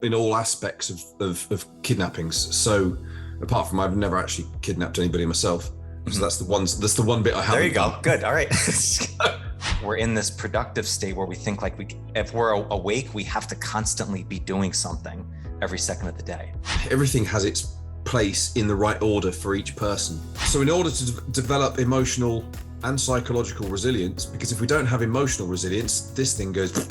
in all aspects of kidnappings. So apart from I've never actually kidnapped anybody myself. So that's the one bit I haven't. There you go. done. Good. All right. We're in this productive state where we think like if we're awake, we have to constantly be doing something every second of the day. Everything has its place in the right order for each person. So in order to develop emotional and psychological resilience, because if we don't have emotional resilience, this thing goes.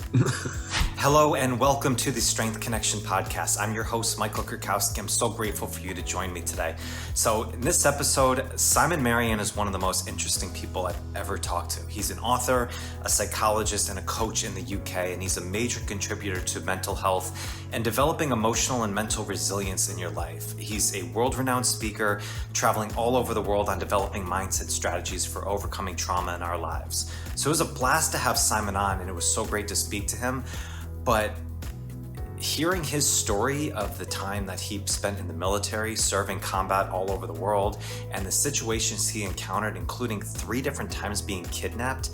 Hello and welcome to the Strength Connection podcast. I'm your host, Michael Kurkowski. I'm so grateful for you to join me today. So in this episode, Simon Maryan is one of the most interesting people I've ever talked to. He's an author, a psychologist, and a coach in the UK, and he's a major contributor to mental health and developing emotional and mental resilience in your life. He's a world-renowned speaker, traveling all over the world on developing mindset strategies for overcoming trauma in our lives. So it was a blast to have Simon on, and it was so great to speak to him. But hearing his story of the time that he spent in the military, serving combat all over the world, and the situations he encountered, including 3 different times being kidnapped,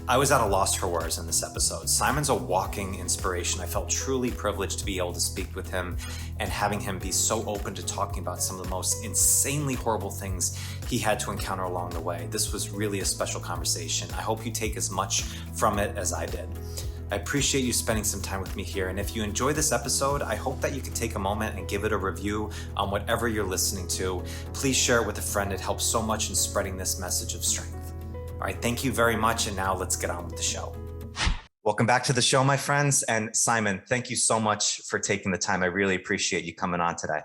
I was at a loss for words in this episode. Simon's a walking inspiration. I felt truly privileged to be able to speak with him and having him be so open to talking about some of the most insanely horrible things he had to encounter along the way. This was really a special conversation. I hope you take as much from it as I did. I appreciate you spending some time with me here. And if you enjoy this episode, I hope that you can take a moment and give it a review on whatever you're listening to. Please share it with a friend. It helps so much in spreading this message of strength. All right, thank you very much. And now let's get on with the show. Welcome back to the show, my friends. And Simon, thank you so much for taking the time. I really appreciate you coming on today.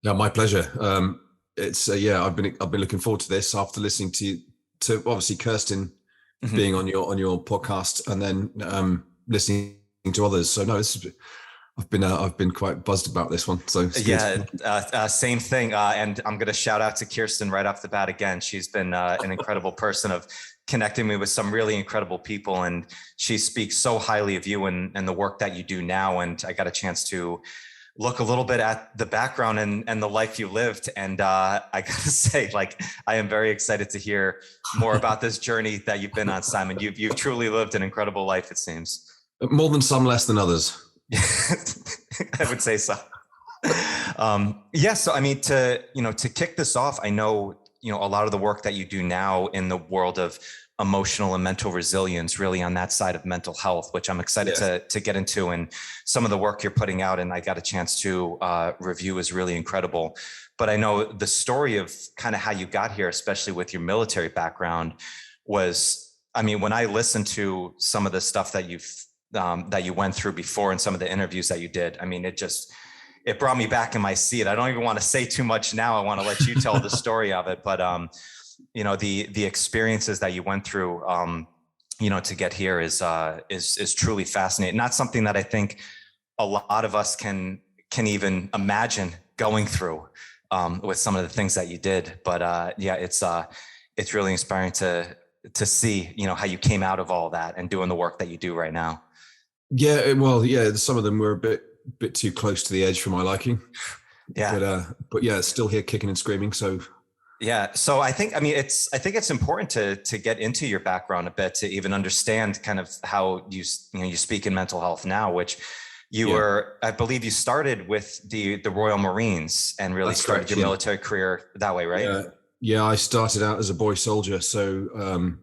Yeah, my pleasure. I've been looking forward to this after listening to obviously Kirsten being on your podcast, and then listening to others. So no, I've been quite buzzed about this one. So same thing. And I'm going to shout out to Kirsten right off the bat again. She's been an incredible person of connecting me with some really incredible people, and she speaks so highly of you and the work that you do now. And I got a chance to look a little bit at the background and the life you lived. And I gotta say, like, I am very excited to hear more about this journey that you've been on, Simon. You've truly lived an incredible life, it seems. More than some, less than others. I would say so. So I mean, to kick this off, I know, a lot of the work that you do now in the world of emotional and mental resilience, really on that side of mental health, which I'm excited to get into, and some of the work you're putting out and I got a chance to review is really incredible. But I know the story of kind of how you got here, especially with your military background, was, I mean, when I listened to some of the stuff that you went through before and some of the interviews that you did, I mean, it brought me back in my seat. I don't even want to say too much now. I want to let you tell the story of it. But, the experiences that you went through, to get here is truly fascinating. Not something that I think a lot of us can even imagine going through with some of the things that you did. But it's really inspiring to see, how you came out of all that and doing the work that you do right now. Yeah, some of them were a bit too close to the edge for my liking. Yeah. But still here kicking and screaming. So yeah. So I think it's important to get into your background a bit to even understand kind of how you speak in mental health now, which you were, I believe you started with the Royal Marines and really started your military career that way, right? Yeah. I started out as a boy soldier. So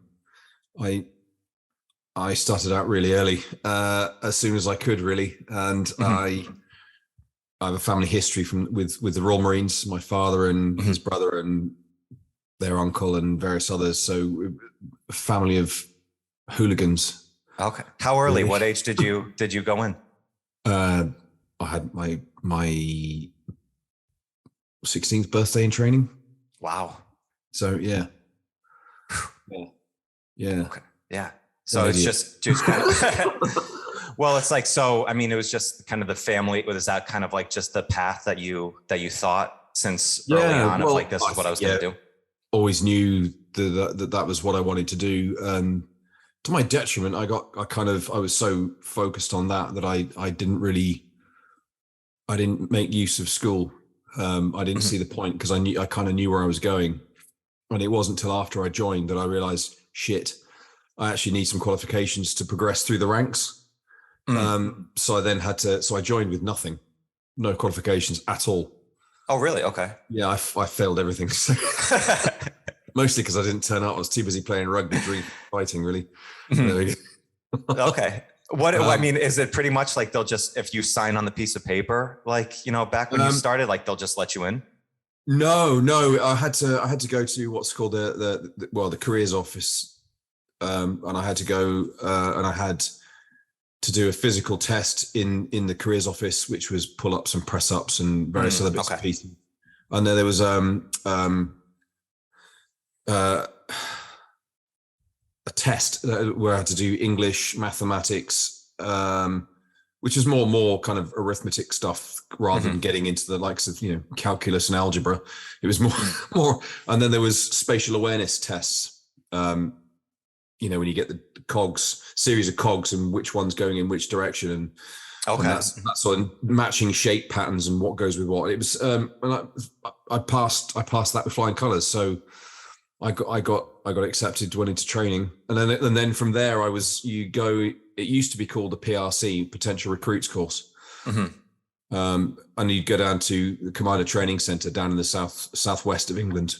I started out really early, as soon as I could, really. And I have a family history with the Royal Marines, my father and his brother and their uncle and various others. So a family of hooligans. Okay. How early? Really? What age did you go in? I had my 16th birthday in training. Wow. So yeah. Okay. Yeah. So it's just kind of, well, it's like, so, I mean, it was just kind of the family. Was that kind of like just the path that you thought since early on of like, this is what I was going to do? Always knew that was what I wanted to do. To my detriment, I was so focused on that I didn't make use of school. I didn't see the point because I kind of knew where I was going. And it wasn't until after I joined that I realized, shit, I actually need some qualifications to progress through the ranks. So I then I joined with nothing. no qualifications at all. Oh, really? Okay. Yeah, I failed everything. So mostly because I didn't turn up. I was too busy playing rugby, drinking, fighting, really. There we go. Okay. What I mean, is it pretty much like they'll just, if you sign on the piece of paper, like, back when you started, like they'll just let you in? No, I had to go to what's called the careers office, and I had to go and I had to do a physical test in the careers office, which was pull-ups and press-ups and various other bits and pieces. And then there was a test where I had to do English, mathematics, which is more kind of arithmetic stuff rather than getting into the likes of, calculus and algebra. It was more, and then there was spatial awareness tests. When you get the series of cogs and which one's going in which direction, and that's sort of matching shape patterns and what goes with what. It was, and I passed that with flying colours. So I got accepted, went into training, and then from there it used to be called the PRC, Potential Recruits Course. And you'd go down to the Commander Training Centre down in the southwest of England.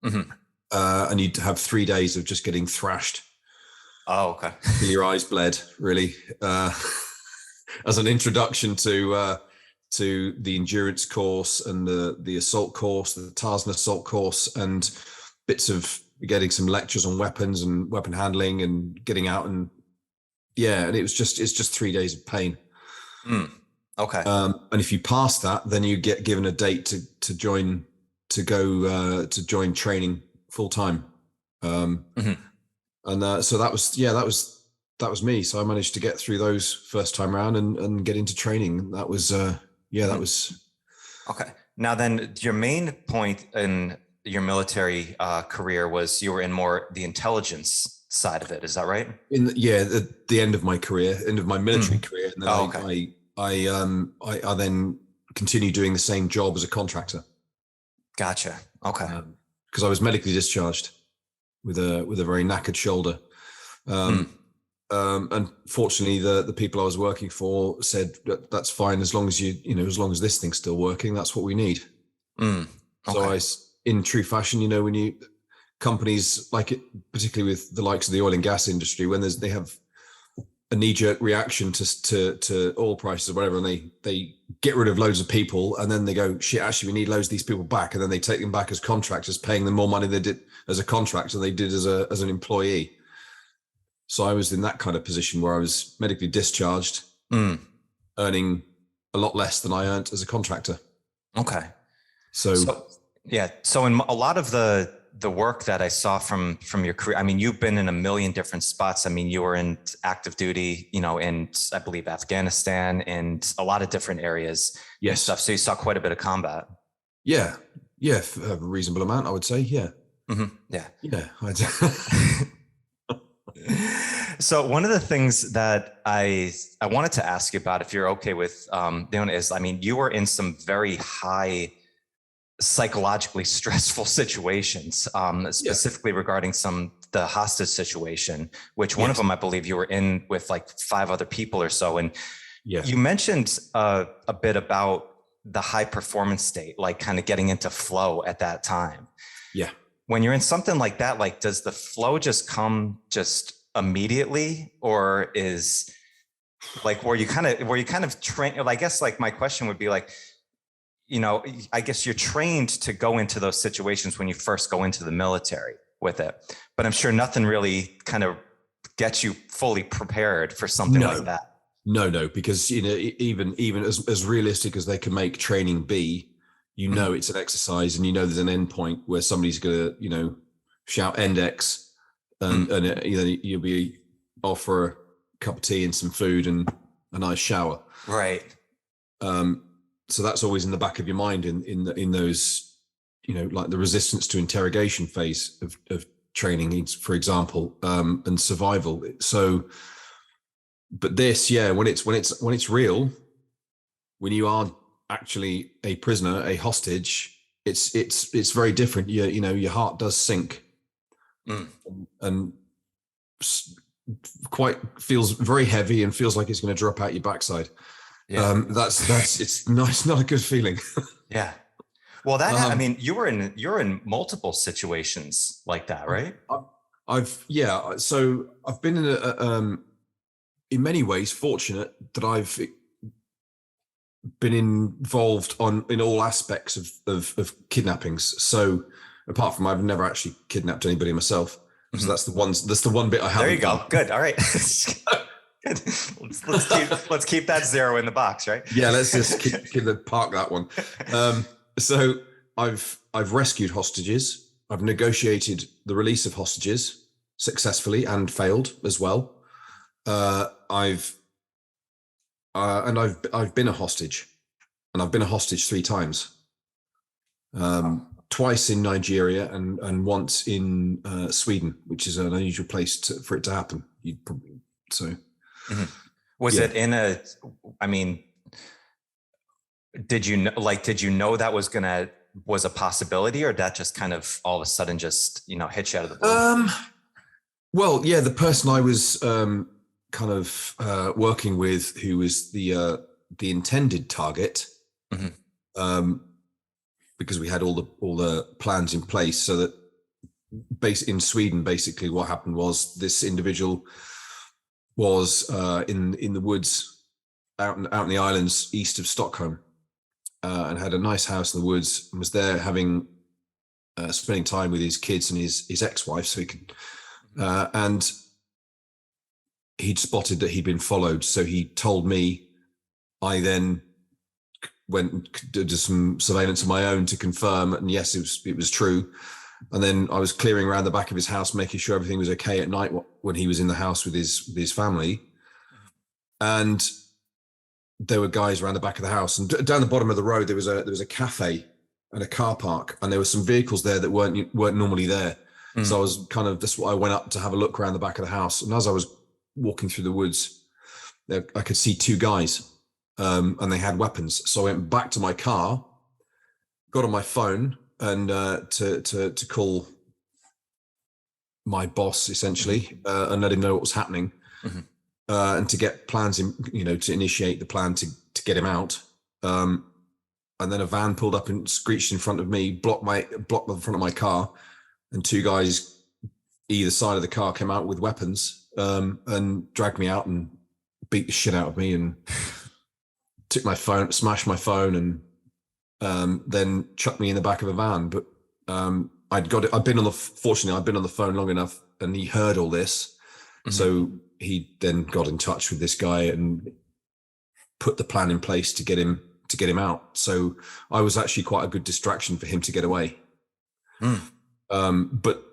And you'd have 3 days of just getting thrashed. Oh, okay. Till your eyes bled, really, as an introduction to the endurance course and the assault course, the Tarzan assault course, and bits of getting some lectures on weapons and weapon handling and getting out, and it's just 3 days of pain. Okay. And if you pass that, then you get given a date to join training full time. And so that was me. So I managed to get through those first time around and get into training. That was that was okay. Now then, your main point in your military career was you were in more the intelligence side of it. Is that right? At the end of my career, end of my military career, and then I then continued doing the same job as a contractor. Gotcha. Okay. Because I was medically discharged with a very knackered shoulder. And fortunately, the people I was working for said that's fine as long as as long as this thing's still working, that's what we need. Okay. So in true fashion, when companies like it, particularly with the likes of the oil and gas industry, when they have a knee-jerk reaction to oil prices or whatever, and they get rid of loads of people, and then they go, shit, actually we need loads of these people back, and then they take them back as contractors, paying them more money than they did as a contractor they did as an employee. So I was in that kind of position where I was medically discharged, earning a lot less than I earned as a contractor. Okay. So in a lot of the work that I saw from your career, I mean, you've been in a million different spots. I mean, you were in active duty, in, I believe, Afghanistan and a lot of different areas. Yes. And stuff. So you saw quite a bit of combat. Yeah. Yeah. A reasonable amount, I would say. Yeah. Yeah. Yeah. So one of the things that I wanted to ask you about, if you're okay with doing, is, I mean, you were in some very high psychologically stressful situations, specifically regarding the hostage situation, which one of them, I believe you were in with like 5 other people or so. And you mentioned a bit about the high performance state, like kind of getting into flow at that time. Yeah. When you're in something like that, like, does the flow just come just immediately, or is like, were you kind of trained? I guess like my question would be like, I guess you're trained to go into those situations when you first go into the military with it, but I'm sure nothing really kind of gets you fully prepared for something like that. No, because, even as realistic as they can make training be, it's an exercise, and there's an end point where somebody's going to, shout end X, and you'll be off for a cup of tea and some food and a nice shower. Right. So that's always in the back of your mind in those, like the resistance to interrogation phase of training, for example, and survival. So, but this, when it's real, when you are actually a prisoner, a hostage, it's very different. Your heart does sink, and quite feels very heavy and feels like it's going to drop out your backside. Yeah. It's not a good feeling. Yeah. Well, I mean, you're in multiple situations like that, right? So I've been in many ways fortunate that I've been involved in all aspects of kidnappings. So apart from I've never actually kidnapped anybody myself. So that's the one bit I haven't. There you go. done. Good. All right. Good. Let's keep that zero in the box, right? Yeah, let's just park that one. So I've rescued hostages. I've negotiated the release of hostages successfully and failed as well. I've been a hostage, and I've been a hostage 3 times. Twice in Nigeria and once in Sweden, which is an unusual place for it to happen. Was it in I mean, did you know that was a possibility, or that just kind of all of a sudden just, hit you out of the blue? Well, yeah, the person I was kind of working with, who was the intended target, because we had all the plans in place, so that in Sweden, basically what happened was this individual was in the woods out in the islands east of Stockholm, and had a nice house in the woods, and was there spending time with his kids and his ex-wife, so he could, and he'd spotted that he'd been followed, so he told me. I then went and did some surveillance of my own to confirm, and yes, it was true. And then I was clearing around the back of his house, making sure everything was okay at night when he was in the house with his family. And there were guys around the back of the house, and down the bottom of the road there was a cafe and a car park, and there were some vehicles there that weren't normally there. So I was that's what I went up to have a look around the back of the house. And as I was walking through the woods, I could see 2 guys, and they had weapons. So I went back to my car, got on my phone, and to call my boss essentially, and let him know what was happening, and to get plans in, to initiate the plan to get him out. And then a van pulled up and screeched in front of me, blocked the front of my car, and 2 guys either side of the car came out with weapons, and dragged me out and beat the shit out of me and took my phone, smashed my phone, and then chucked me in the back of a van. But fortunately I'd been on the phone long enough, and he heard all this. So he then got in touch with this guy and put the plan in place to get him out. So I was actually quite a good distraction for him to get away. But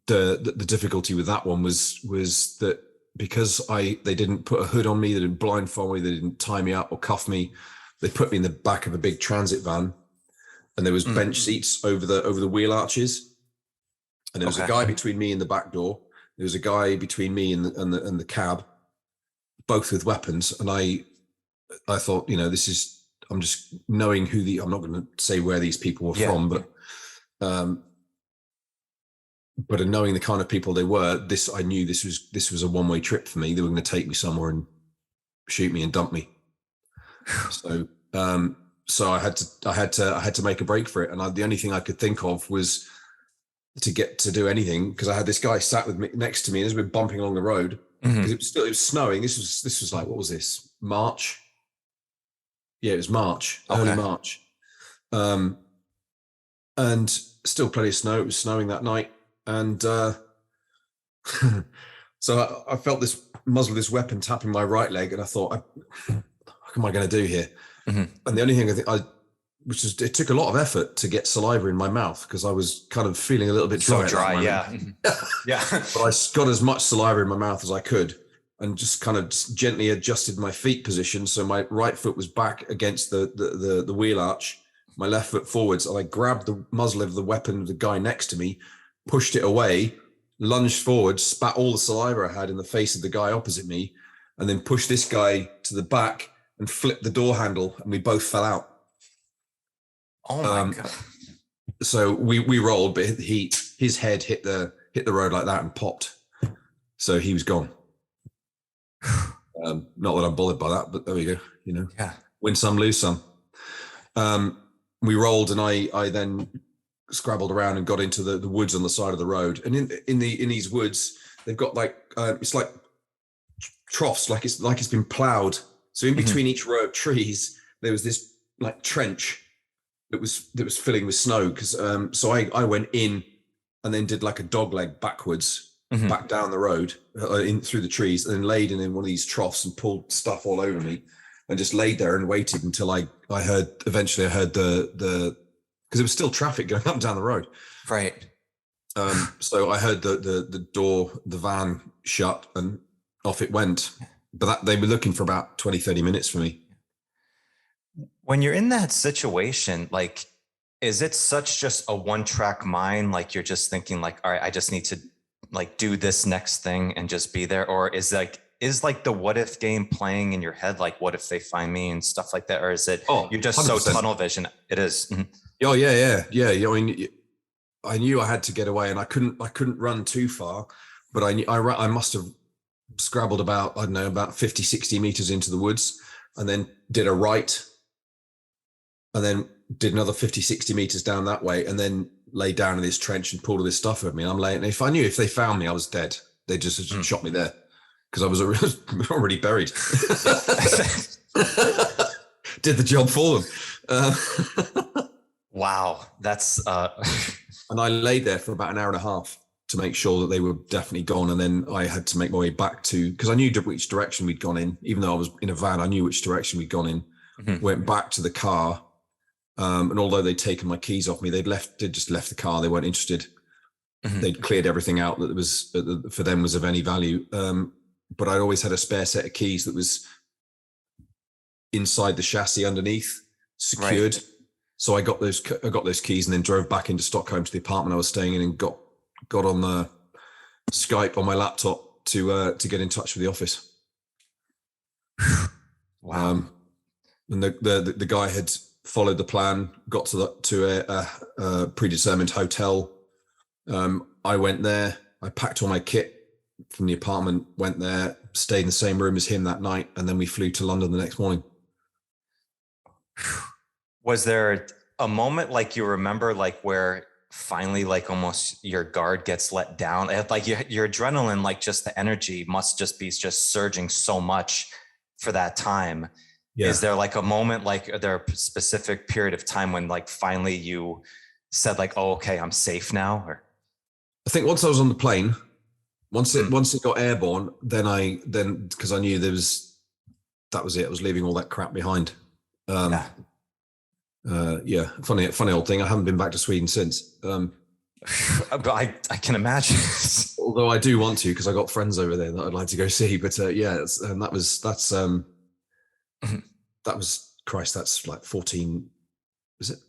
the difficulty with that one was that because they didn't put a hood on me, they didn't blindfold me, they didn't tie me up or cuff me. They put me in the back of a big transit van, and there was bench seats over the wheel arches, and there was a guy between me and the back door. There was a guy between me and the cab, both with weapons. And I thought, I'm just knowing I'm not going to say where these people were from, but in knowing the kind of people they were, I knew this was a one-way trip for me. They were going to take me somewhere and shoot me and dump me. So I had to make a break for it. And the only thing I could think of was to get to do anything, because I had this guy sat with me next to me, and as we're bumping along the road, because it was snowing. This was like, what was this? March? Yeah, it was March, early March. And still plenty of snow. It was snowing that night. And so I felt this muzzle of this weapon tapping my right leg, and I thought, what am I going to do here? And the only thing it took a lot of effort to get saliva in my mouth, because I was kind of feeling a little bit dry. So dry, yeah. But I got as much saliva in my mouth as I could, and just kind of gently adjusted my feet position. So my right foot was back against the wheel arch, my left foot forwards, and I grabbed the muzzle of the weapon of the guy next to me, pushed it away, lunged forward, spat all the saliva I had in the face of the guy opposite me, and then pushed this guy to the back and flipped the door handle, and we both fell out. Oh my God. So we rolled, but his head hit the road like that and popped. So he was gone. Not that I'm bothered by that, but there we go. Yeah. Win some, lose some. We rolled, and I then scrabbled around and got into the woods on the side of the road. And in these woods, they've got like it's like troughs, like it's been plowed. So in between each row of trees, there was this like trench that was filling with snow. Because so I went in and then did like a dog leg backwards, back down the road, in through the trees, and then laid in one of these troughs and pulled stuff all over me, and just laid there and waited until I heard the because there was still traffic going up and down the road. Right. So I heard the door, the van shut, and off it went. But they were looking for about 20, 30 minutes for me. When you're in that situation, like, is it such just a one-track mind? Like you're just thinking like, all right, I just need to like do this next thing and just be there? Or is the what if game playing in your head? Like, what if they find me and stuff like that? Or is it, you're just 100%. So tunnel vision? It is. Mm-hmm. Oh yeah. I mean, I knew I had to get away, and I couldn't run too far, but I must have scrabbled about, I don't know, about 50, 60 meters into the woods, and then did a right, and then did another 50, 60 meters down that way, and then lay down in this trench and pulled all this stuff over me. And I'm laying, if I knew if they found me, I was dead. They just shot me there because I was already buried. Did the job for them. Wow. That's, and I laid there for about an hour and a half to make sure that they were definitely gone. And then I had to make my way back because I knew which direction we'd gone in. Even though I was in a van, I knew which direction we'd gone in. Went back to the car. And although they'd taken my keys off me, they'd just left the car. They weren't interested. They'd cleared everything out that was for them was of any value. But I always had a spare set of keys that was inside the chassis underneath, secured. Right. So I got those keys and then drove back into Stockholm to the apartment I was staying in, and got on the Skype on my laptop to get in touch with the office. Wow. And the guy had followed the plan, got to a predetermined hotel. I went there. I packed all my kit from the apartment, went there, stayed in the same room as him that night, and then we flew to London the next morning. Was there a moment like you remember, like where finally, like almost your guard gets let down? Like your adrenaline, like just the energy must just be surging so much for that time. Yeah. Is there like a moment, like are there a specific period of time when like finally you said like, oh, okay, I'm safe now? Or I think once I was on the plane, once it got airborne, then because I knew that was it. I was leaving all that crap behind. Funny old thing. I haven't been back to Sweden since. I can imagine. Although I do want to, because I got friends over there that I'd like to go see. But Christ, that's like 14. Was it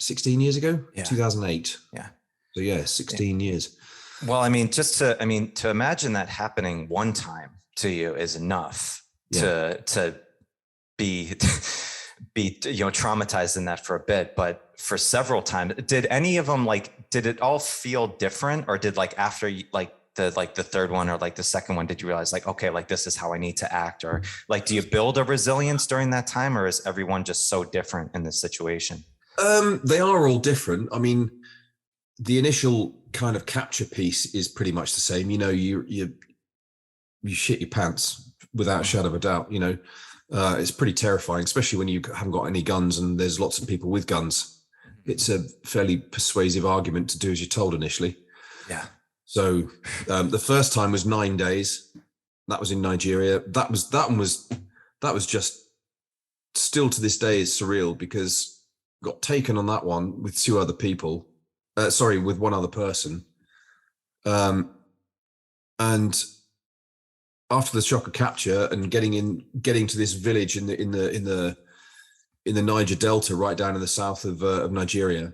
16 years ago? Yeah. 2008. Yeah. So 16 years. Well, I mean, to imagine that happening one time to you is enough to be traumatized in that for a bit, but for several times, did any of them did it all feel different, or did like after the third one or like the second one, did you realize like, okay, like this is how I need to act, or like, do you build a resilience during that time, or is everyone just so different in this situation? They are all different. I mean, the initial kind of capture piece is pretty much the same. You shit your pants without a shadow of a doubt. It's pretty terrifying, especially when you haven't got any guns and there's lots of people with guns. It's a fairly persuasive argument to do as you're told initially. Yeah. So the first time was 9 days. That was in Nigeria. That was just still to this day is surreal, because got taken on that one with two other people. With one other person. And after the shock of capture and getting to this village in the Niger Delta, right down in the south of Nigeria,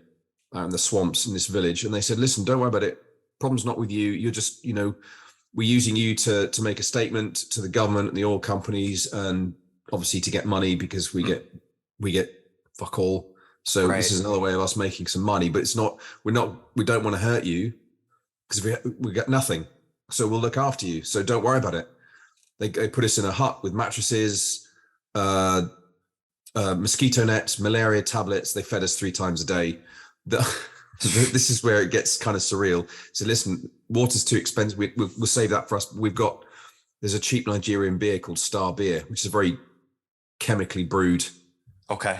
out in the swamps in this village, and they said, "Listen, don't worry about it. Problem's not with you. You're just, we're using you to make a statement to the government and the oil companies, and obviously to get money, because we get fuck all. So right. This is another way of us making some money, but we don't want to hurt you, because we get nothing. So we'll look after you. So don't worry about it." They put us in a hut with mattresses, mosquito nets, malaria tablets. They fed us 3 times a day. This is where it gets kind of surreal. So listen, water's too expensive. We'll save that for us. There's a cheap Nigerian beer called Star Beer, which is a very chemically brewed. Okay.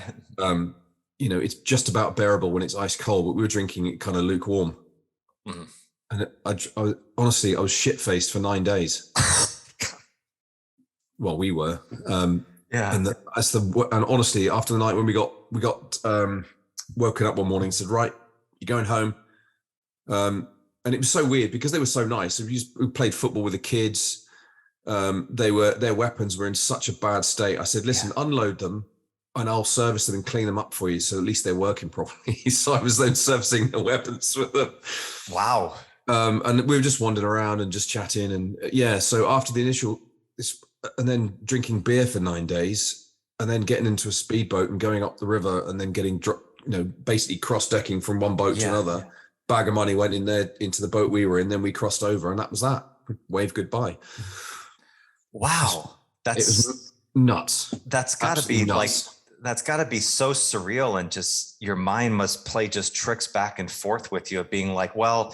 It's just about bearable when it's ice cold, but we were drinking it kind of lukewarm. Mm-hmm. And I honestly, I was shit-faced for 9 days. Well, we were. Yeah. And honestly, after the night when we got woken up one morning and said, right, you're going home. And it was so weird because they were so nice. We played football with the kids. Their weapons were in such a bad state. I said, listen, unload them and I'll service them and clean them up for you. So at least they're working properly. So I was then servicing the weapons with them. Wow. And we were just wandering around and just chatting. And so after the initial, and then drinking beer for 9 days and then getting into a speedboat and going up the river and then getting, basically cross-decking from one boat to another. Yeah. Bag of money went in there into the boat we were in. Then we crossed over and that was that. Wave goodbye. Wow. It was nuts. That's gotta be nuts. That's gotta be so surreal, and just your mind must play just tricks back and forth with you of being like, well,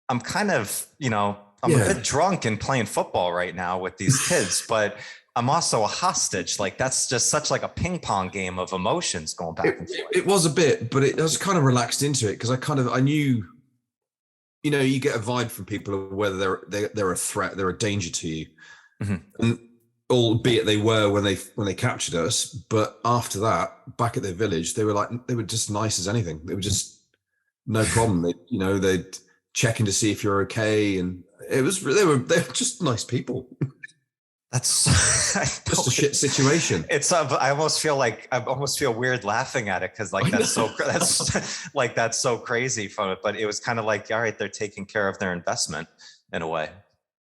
I'm kind of, I'm a bit drunk and playing football right now with these kids, but I'm also a hostage. Like that's just such like a ping pong game of emotions going back and forth. It was a bit, but it was kind of relaxed into it because I knew, you get a vibe from people of whether they're a threat, they're a danger to you. Mm-hmm. And albeit they were when they captured us, but after that, back at their village, they were just nice as anything. They were just no problem. They'd check in to see if you're okay, and they were just nice people. That's just a shit situation. It's I almost feel weird laughing at it because that's so crazy from it. But it was kind of like, all right, they're taking care of their investment in a way.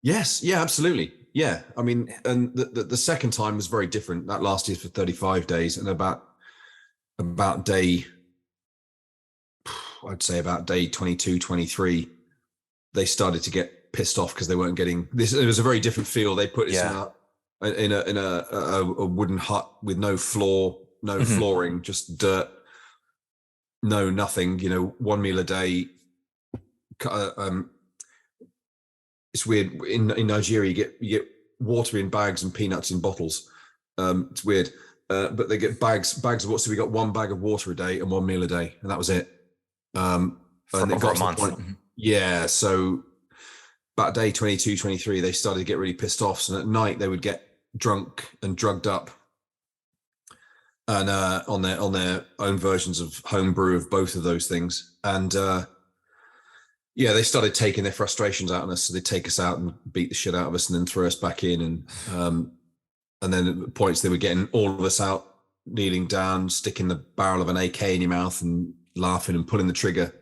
Yes, yeah, absolutely. Yeah, I mean, and the second time was very different. That lasted for 35 days, and about day, I'd say about day 22, 23, they started to get pissed off because they weren't getting this. It was a very different feel. They put us in a wooden hut with no floor, no flooring, just dirt, no nothing. 1 meal a day. It's weird. In Nigeria, you get water in bags and peanuts in bottles. It's weird, but they get bags of water. So we got 1 bag of water a day and 1 meal a day, and that was it. For over a month. Yeah. So about day 22, 23, they started to get really pissed off. So at night they would get drunk and drugged up, and on their own versions of homebrew of both of those things, and. They started taking their frustrations out on us. So they'd take us out and beat the shit out of us and then throw us back in. And then at points they were getting all of us out, kneeling down, sticking the barrel of an AK in your mouth and laughing and pulling the trigger.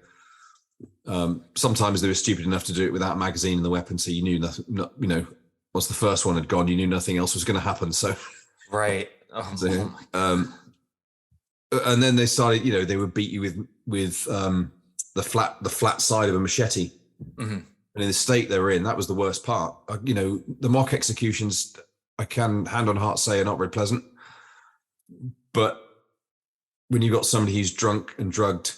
Sometimes they were stupid enough to do it without a magazine in the weapon. So you knew nothing, once the first one had gone, you knew nothing else was going to happen. So, right. And then they started, they would beat you with the flat side of a machete. Mm-hmm. And in the state they were in, that was the worst part. The mock executions, I can hand on heart say, are not very pleasant. But when you've got somebody who's drunk and drugged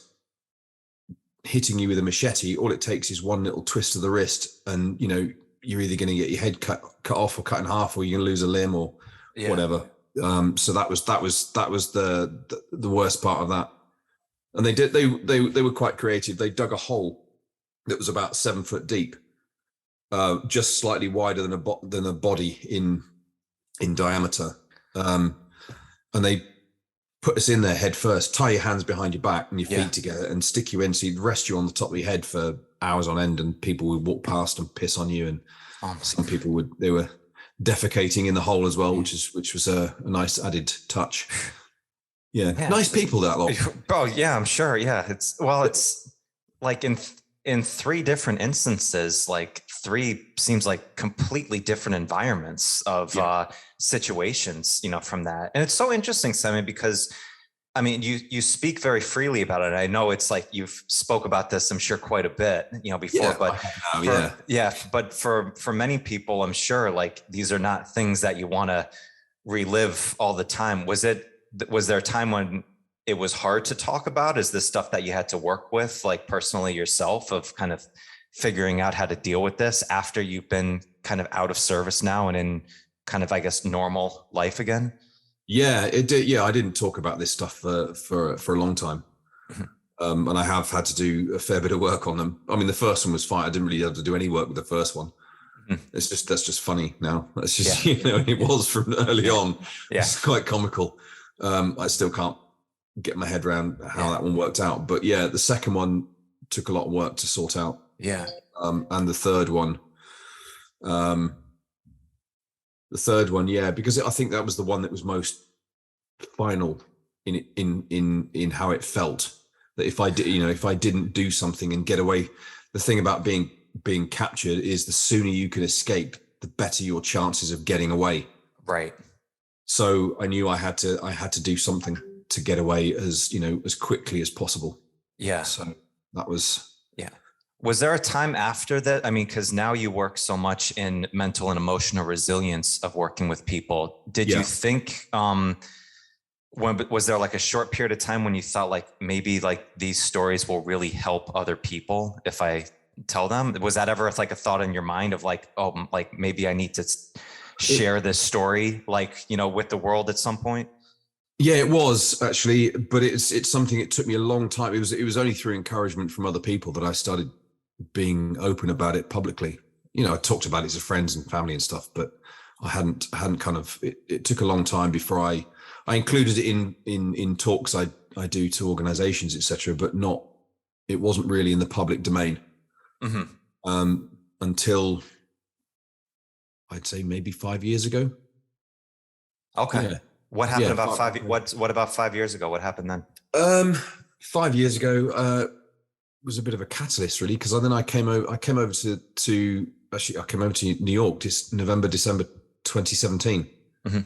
hitting you with a machete, all it takes is one little twist of the wrist, and you're either going to get your head cut off or cut in half, or you're going to lose a limb or whatever. So that was the worst part of that. And they were quite creative. They dug a hole that was about 7 foot deep, just slightly wider than a body in diameter. And they put us in there head first, tie your hands behind your back and your feet together and stick you in. So you'd rest you on the top of your head for hours on end, and people would walk past and piss on you. And some people they were defecating in the hole as well, which was a nice added touch. Yeah, nice people that lot. Oh yeah, I'm sure. Yeah, it's like in 3 different instances, like 3 seems like completely different environments of situations, from that. And it's so interesting, Simon, because I mean, you speak very freely about it. I know it's like you've spoke about this, I'm sure, quite a bit, before. But for many people, I'm sure, like these are not things that you want to relive all the time. Was it was there a time when it was hard to talk about? Is this stuff that you had to work with, like personally yourself, of kind of figuring out how to deal with this after you've been kind of out of service now and in kind of, I guess, normal life again? Yeah, it did. Yeah, I didn't talk about this stuff for a long time. And I have had to do a fair bit of work on them. I mean, the first one was fine. I didn't really have to do any work with the first one. That's just funny now. That's just, it was from early on. It's quite comical. I still can't get my head around how that one worked out. But yeah, the second one took a lot of work to sort out. Yeah. And the third one, because I think that was the one that was most final in how it felt. That if I didn't do something and get away, the thing about being captured is the sooner you can escape, the better your chances of getting away. Right. So I knew I had to do something to get away as quickly as possible. Yeah. So that was. Yeah. Was there a time after that? I mean, because now you work so much in mental and emotional resilience of working with people. Did you think, was there like a short period of time when you thought like maybe like these stories will really help other people if I tell them? Was that ever like a thought in your mind of like, oh, like maybe I need to share this story, like, with the world at some point? Yeah, it was actually, but it's something, it took me a long time. It was only through encouragement from other people that I started being open about it publicly. I talked about it to friends and family and stuff, but I hadn't kind of, it took a long time before I included it in talks I do to organizations, etc., but it wasn't really in the public domain until I'd say maybe 5 years ago. Okay. Yeah. What happened about 5 years? What about 5 years ago? What happened then? 5 years ago was a bit of a catalyst, really, because then I came over to New York this November, December 2017. And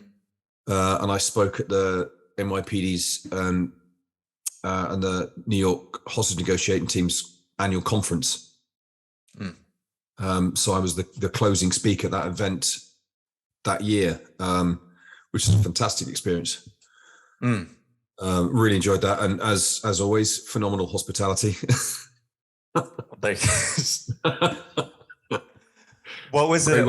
I spoke at the NYPD's and the New York Hostage Negotiating Team's annual conference. So I was the closing speaker at that event that year, which is a fantastic experience. Really enjoyed that, and as always, phenomenal hospitality. What was it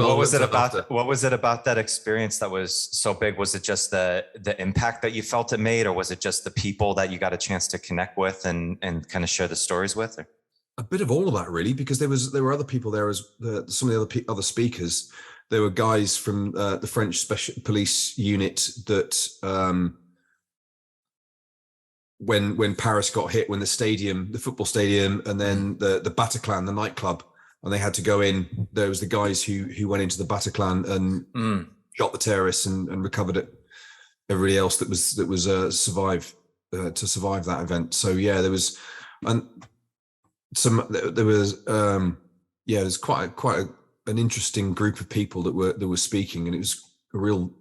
about that experience that was so big? Was it just the impact that you felt it made, or was it just the people that you got a chance to connect with and kind of share the stories with? Or? A bit of all of that, really, because there were other people there, some of the other speakers. There were guys from the French Special Police Unit that when Paris got hit, when the football stadium, and then the Bataclan, the nightclub, and they had to go in. There was the guys who went into the Bataclan and shot the terrorists and recovered it. Everybody else that was survive that event. So yeah, there was quite an interesting group of people that were speaking, and it was a real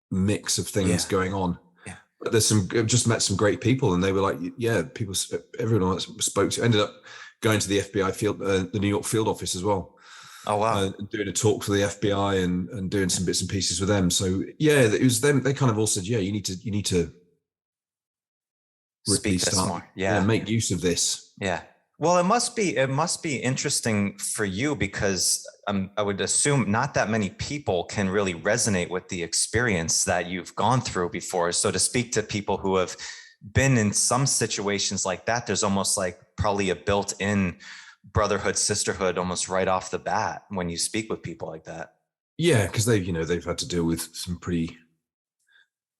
mix of things going on. Yeah. But I've just met some great people, and they were like, everyone I spoke to ended up going to the FBI field, the New York field office as well. Oh wow! Doing a talk for the FBI and doing some bits and pieces with them. So yeah, it was them. They kind of all said, yeah, you need to speak this more. Yeah, make use of this. Yeah. Well, it must be interesting for you, because I would assume not that many people can really resonate with the experience that you've gone through before. So to speak to people who have been in some situations like that, there's almost like probably a built-in brotherhood, sisterhood almost right off the bat when you speak with people like that. Yeah, because they've had to deal with some pretty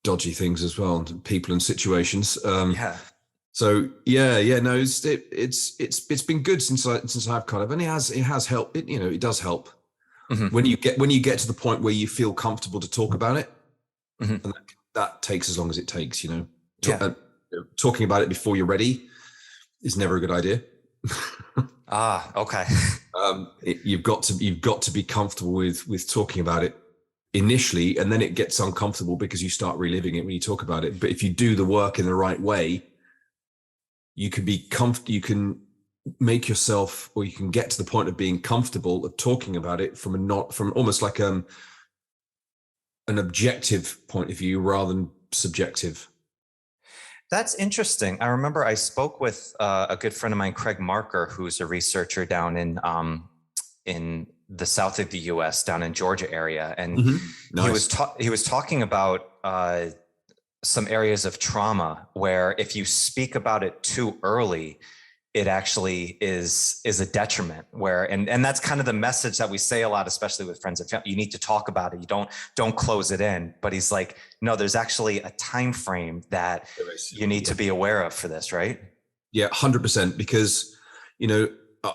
dodgy things as well, people and situations. So no, it's been good since I've kind of, and it has helped. It does help when you get to the point where you feel comfortable to talk about it, and that takes as long as it takes. Talking about it before you're ready is never a good idea. Okay. You've got to be comfortable with talking about it initially, and then it gets uncomfortable because you start reliving it when you talk about it. But if you do the work in the right way, you can be you can make yourself, or you can get to the point of being comfortable of talking about it from almost like an objective point of view rather than subjective. That's interesting. I remember I spoke with a good friend of mine, Craig Marker, who's a researcher down in the south of the U.S., down in Georgia area, and Nice. he was talking about some areas of trauma where if you speak about it too early, it actually is a detriment. Where and that's kind of the message that we say a lot, especially with friends and family. You need to talk about it. You don't close it in. But he's like, no, there's actually a time frame that you need to be aware of for this, right? Yeah, 100%. Because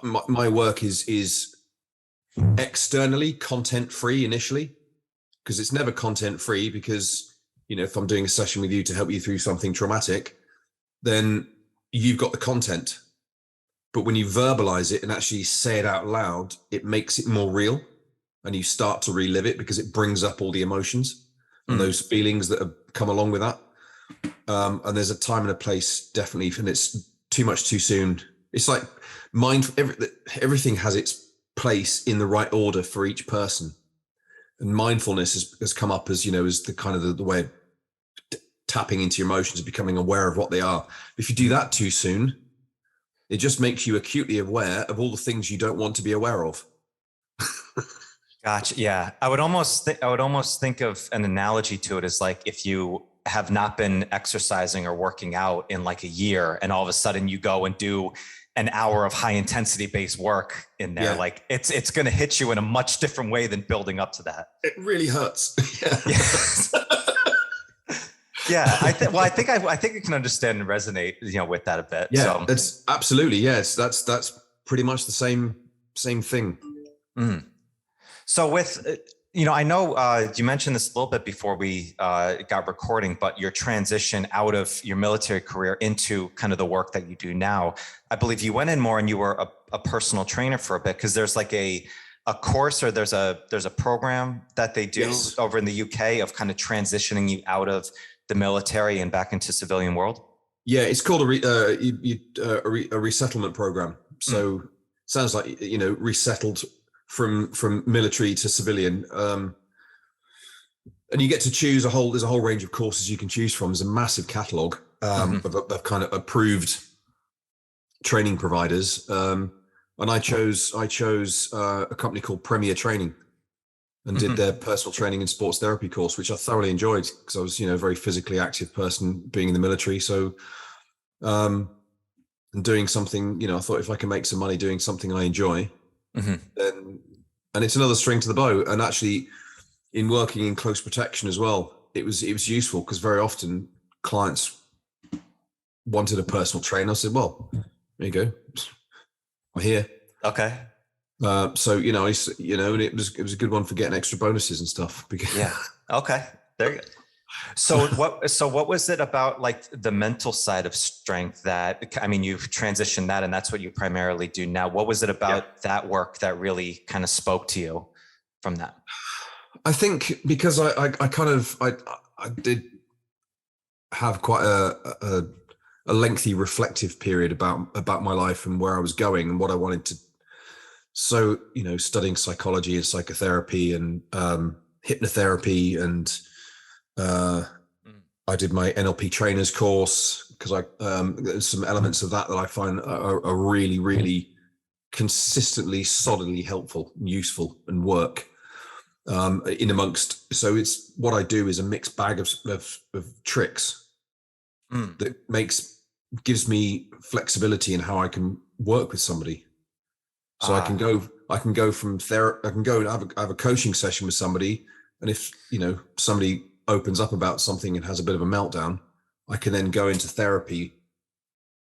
my work is externally content free initially, because it's never content free. Because if I'm doing a session with you to help you through something traumatic, then you've got the content. But when you verbalize it and actually say it out loud, it makes it more real, and you start to relive it because it brings up all the emotions and those feelings that have come along with that. And there's a time and a place, definitely, and it's too much too soon. It's like everything has its place in the right order for each person. And mindfulness has come up as, as the kind of the way of tapping into your emotions and becoming aware of what they are. If you do that too soon, it just makes you acutely aware of all the things you don't want to be aware of. Gotcha. Yeah. I would almost think of an analogy to it as like if you have not been exercising or working out in like a year, and all of a sudden you go and do an hour of high intensity based work in there. Yeah. Like it's going to hit you in a much different way than building up to that. It really hurts. Yeah. I think I can understand and resonate, with that a bit. Yeah, so. It's absolutely. Yes. That's pretty much the same thing. Mm. So with, I know you mentioned this a little bit before we got recording, but your transition out of your military career into kind of the work that you do now, I believe you went in more and you were a personal trainer for a bit, because there's like a course, or there's a program that they do over in the UK of kind of transitioning you out of the military and back into civilian world. Yeah, it's called a resettlement program. So sounds like, resettled from military to civilian. And you get to choose there's a whole range of courses you can choose from. There's a massive catalog of kind of approved training providers. And I chose a company called Premier Training, and did their personal training and sports therapy course, which I thoroughly enjoyed, because I was, a very physically active person being in the military. So, and doing something, I thought if I can make some money doing something I enjoy, then, and it's another string to the bow. And actually, in working in close protection as well, it was useful, because very often clients wanted a personal trainer. I said, well, there you go, I'm here. Okay. So and it was a good one for getting extra bonuses and stuff. Yeah. Okay. There you go. So what was it about, like, the mental side of strength that, I mean, you've transitioned that and that's what you primarily do now. What was it about that work that really kind of spoke to you from that? I think because I did have quite a lengthy reflective period about my life and where I was going and what I wanted to. So, studying psychology and psychotherapy and hypnotherapy, and I did my NLP trainers course, because there's some elements of that I find are really, really consistently, solidly helpful and useful and work in amongst. So it's what I do is a mixed bag of tricks that gives me flexibility in how I can work with somebody. So I can go from therapy. I can go and have a coaching session with somebody, and if somebody opens up about something and has a bit of a meltdown, I can then go into therapy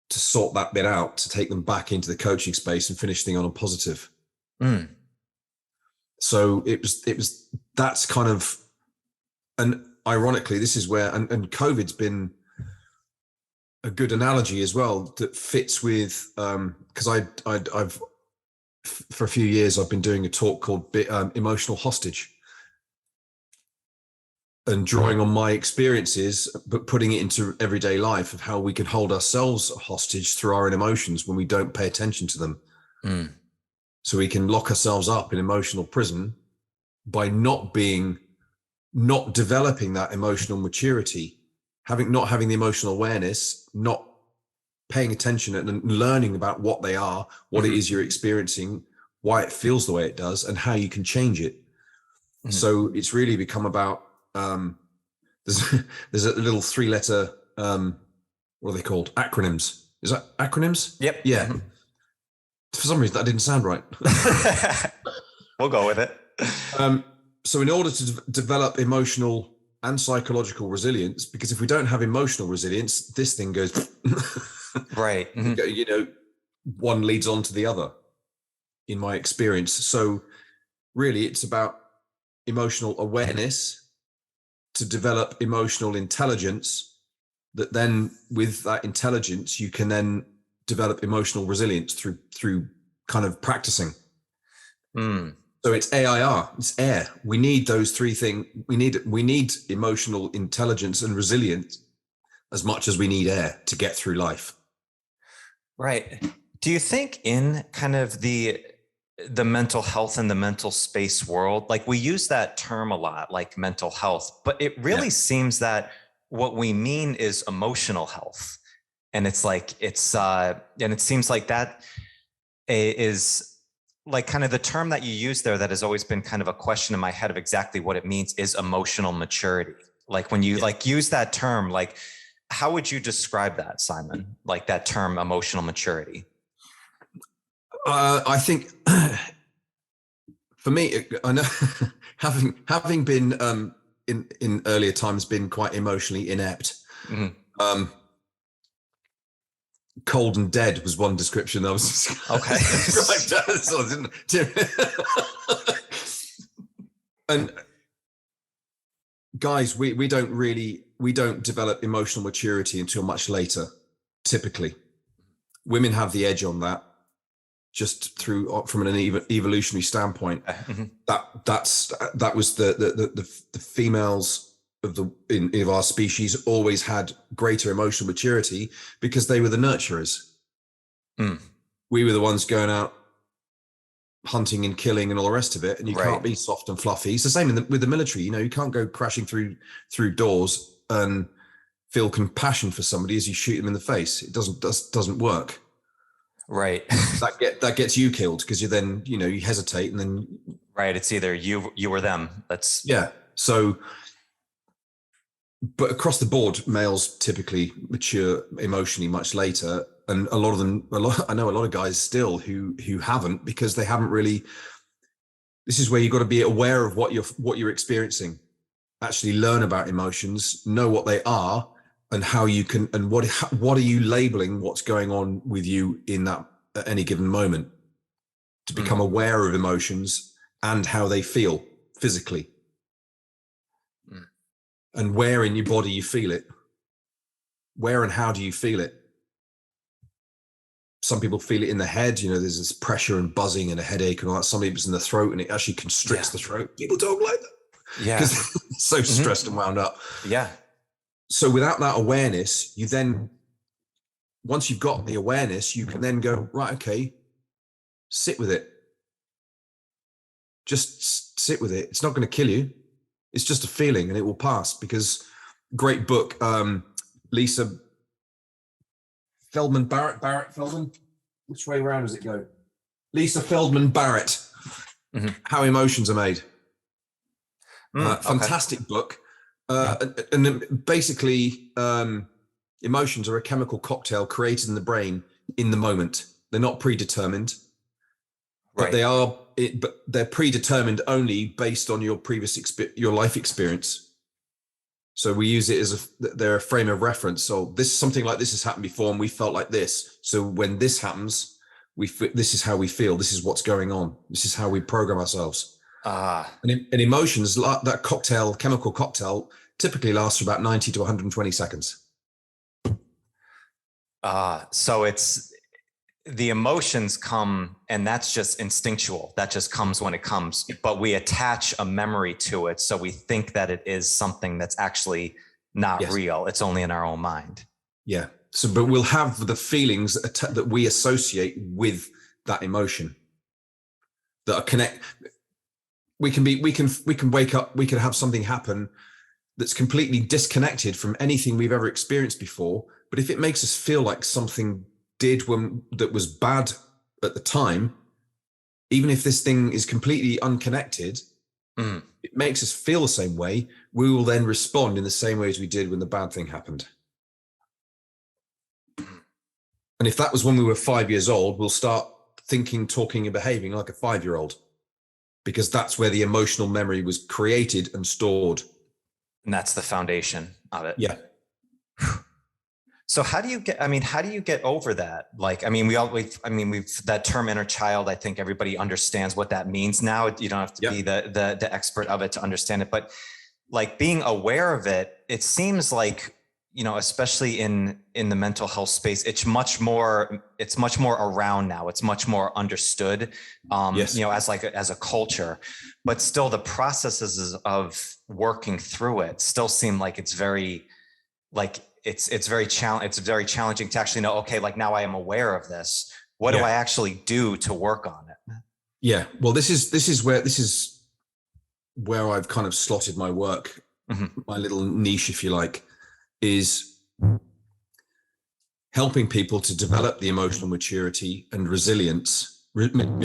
to sort that bit out, to take them back into the coaching space and finish things on a positive. So that's kind of, and ironically, this is where, and COVID's been a good analogy as well that fits with, because I've for a few years, I've been doing a talk called Emotional Hostage, and drawing on my experiences, but putting it into everyday life of how we can hold ourselves hostage through our own emotions when we don't pay attention to them. So we can lock ourselves up in emotional prison by not developing that emotional maturity not having the emotional awareness, not paying attention and learning about what they are, what it is you're experiencing, why it feels the way it does, and how you can change it. So it's really become about there's a little 3-letter what are they called? Acronyms. Is that acronyms? Yep. Yeah. For some reason that didn't sound right. We'll go with it. So in order to develop emotional and psychological resilience, because if we don't have emotional resilience, this thing goes right. You know, one leads on to the other, in my experience. So really it's about emotional awareness to develop emotional intelligence, that then with that intelligence you can then develop emotional resilience through kind of practicing. So it's AIR, it's air. We need those three things. We need emotional intelligence and resilience as much as we need air to get through life. Right. Do you think in kind of the mental health and the mental space world, like we use that term a lot, like mental health, but it really seems that what we mean is emotional health. And it's like, and it seems like that is like kind of the term that you use there that has always been kind of a question in my head of exactly what it means is emotional maturity. Like when you like use that term, like how would you describe that, Simon? Like that term emotional maturity? I think for me, I know having been in earlier times been quite emotionally inept. Cold and dead was one description I was okay. And guys, we don't develop emotional maturity until much later. Typically, women have the edge on that, just from an evolutionary standpoint. That was the females of our species always had greater emotional maturity because they were the nurturers. We were the ones going out hunting and killing and all the rest of it, and you can't be soft and fluffy. It's the same with the military. You know, you can't go crashing through doors and feel compassion for somebody as you shoot them in the face. It doesn't work. Right. that gets you killed because you hesitate and then it's either you or them. So but across the board, males typically mature emotionally much later, and I know a lot of guys still who haven't, because they haven't really. This is where you've got to be aware of what you're experiencing, actually learn about emotions, know what they are, and how you can, and what are you labeling what's going on with you in that at any given moment, to become aware of emotions and how they feel physically. And where in your body you feel it. Where and how do you feel it? Some people feel it in the head. You know, there's this pressure and buzzing and a headache and all that. Some people it's in the throat and it actually constricts the throat. People don't like that. Yeah. Because they're so stressed and wound up. Yeah. So without that awareness, you then, once you've got the awareness, you can then go, right, okay, sit with it. Just sit with it. It's not going to kill you. It's just a feeling and it will pass. because great book, Lisa Feldman, Barrett Feldman. Which way around does it go? Lisa Feldman Barrett, How Emotions Are Made. Fantastic book. And basically, emotions are a chemical cocktail created in the brain in the moment. They're not predetermined, but they're predetermined only based on your your life experience. So we use it as they're a frame of reference. So something like this has happened before, and we felt like this. So when this happens, this is how we feel. This is what's going on. This is how we program ourselves. And emotions, that chemical cocktail, typically lasts for about 90 to 120 seconds. So it's the emotions come, and that's just instinctual. That just comes when it comes, but we attach a memory to it. So we think that it is something that's actually not real. It's only in our own mind. Yeah. So, but we'll have the feelings that we associate with that emotion that are we can wake up, we can have something happen that's completely disconnected from anything we've ever experienced before. But if it makes us feel like something that was bad at the time, even if this thing is completely unconnected, it makes us feel the same way. We will then respond in the same way as we did when the bad thing happened. And if that was when we were 5 years old, we'll start thinking, talking, and behaving like a 5-year-old, because that's where the emotional memory was created and stored. And that's the foundation of it. Yeah. So how do you get over that? Like, I mean, we've that term inner child, I think everybody understands what that means now. You don't have to be the expert of it to understand it, but like being aware of it, it seems like, you know, especially in the mental health space, it's much more around now. It's much more understood, you know, as a culture, but still the processes of working through it still seem like it's very challenging to actually know, okay, like now I am aware of this. What do I actually do to work on it? Yeah. Well, this is where I've kind of slotted my work, my little niche, if you like, is helping people to develop the emotional maturity and resilience. When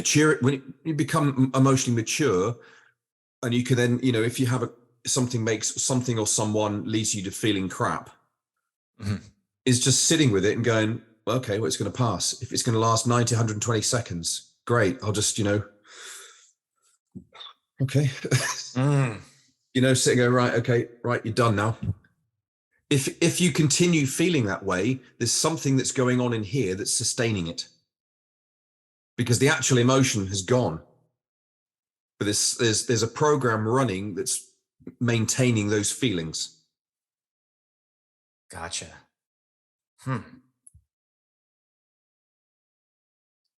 you become emotionally mature, and you can then, you know, if you have something or someone leads you to feeling crap, is just sitting with it and going, okay, well, it's going to pass. If it's going to last 90, 120 seconds, great. I'll just, you know, okay. You know, sit and go, right, okay, right, you're done now. If you continue feeling that way, there's something that's going on in here that's sustaining it, because the actual emotion has gone. But there's a program running that's maintaining those feelings. Gotcha.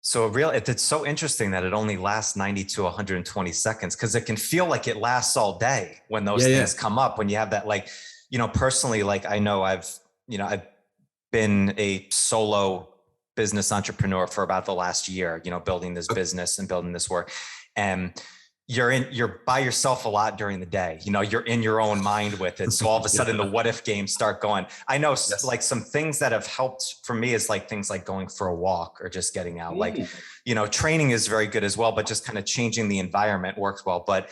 So it's so interesting that it only lasts 90 to 120 seconds, because it can feel like it lasts all day when those things come up, when you have that, like, you know, personally, like I know I've been a solo business entrepreneur for about the last year, you know, building this business and building this work. And you're by yourself a lot during the day, you know, you're in your own mind with it. So all of a sudden the what if games start going. I know like some things that have helped for me is like things like going for a walk or just getting out. Like, you know, training is very good as well, but just kind of changing the environment works well. But